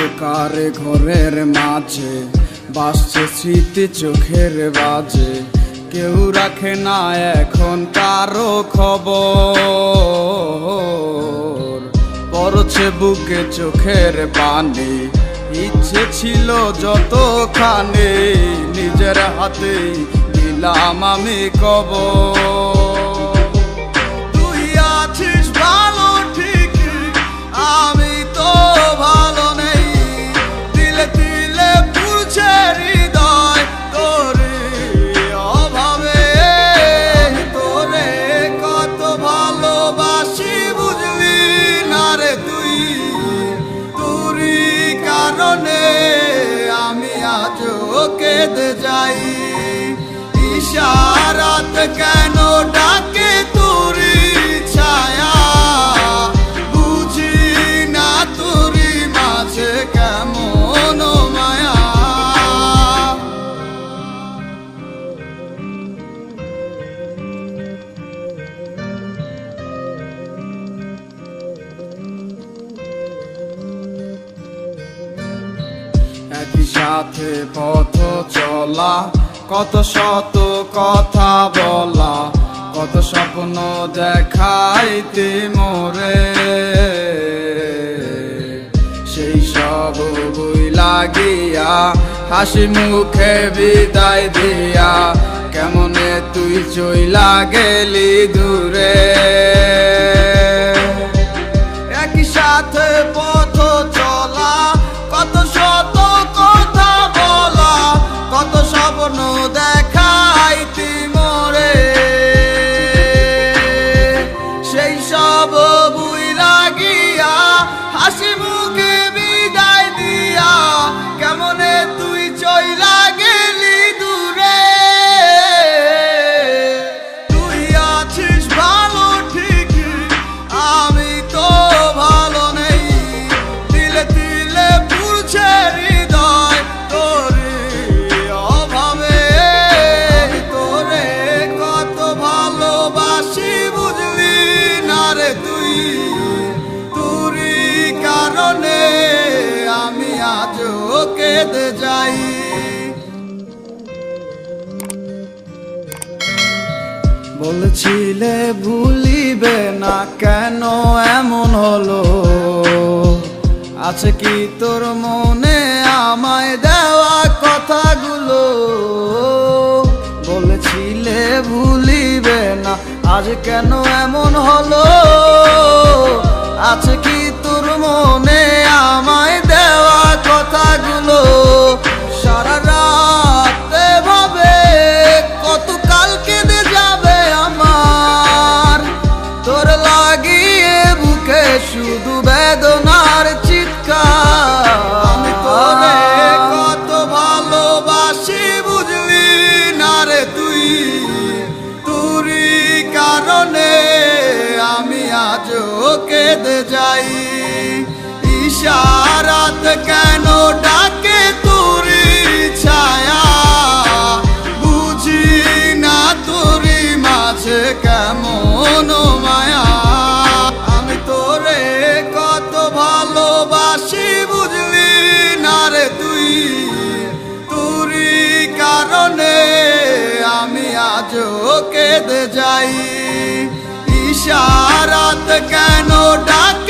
অন্ধকার ঘরের মাঝে বাসছে স্মৃতি চোখের বাজে, কেউ রাখে না এখন কারো খবর। পড়ছে বুকে চোখের পানি, ইচ্ছে ছিল যতখানি, নিজের হাতেই দিলাম আমি কবর। আমি আজও কেঁদে যাই, ইশারাত কেন ডাকে তোরি ছায়া, বুঝি না তোরি মাঝে কেমন মায়া। একই সাথে পথ চলা, কত শত কথা বলা, কত স্বপ্ন দেখাইতে মোরে, সেই সব বই লাগিয়া হাসি মুখে বিদায় দিয়া, কেমনে তুই চইলা গেলি দূরে। একই সাথে পথ চলা, কত শত কথা বলা, কত স্বপ্ন দেখাইতি মোরে, সেই সব বুইলা গিয়া হাসি মুখে বিদায় দিয়া, কেমনে তুই চইলা গেলি দূরে। তুই আছিস ভালো ঠিক, আমি তো ভালো নেই, দিলে দিলে পুড়ছে হৃদয় তোরে অভাবে। তোরে কত ভালোবাসি বুঝলি না রে তুই, তোরই কারণে আমি আজও কেঁদে যাই। বলছিলে ভুলিবে না, কেন এমন হলো? আছে কি তোর মনে আমায় দেওয়া কথাগুলো? বলেছিলে ভুলিবে না, আজ কেন এমন হলো? আছে কি তোর মনে আমায় দেওয়া কথাগুলো? সারা রাত ভাবে কত কাল কেঁদে যাবে আমার, তোর লাগিয়ে বুকে শুধু বেদনার চিৎকার। আমি তোরে কত ভালোবাসি বুঝলি না রে তুই, তোরই কারণে আমি আজও কেঁদে যাই, ইশারাত কেন ডাকে তোরি ছায়া, বুঝি না তোরি মাঝে কেমন মায়া। আমি তোরে কত ভালোবাসি বুঝলি না রে তুই, তোরই কারণে আমি আজও কেঁদে যাই, ইশারাত কেন ডাকে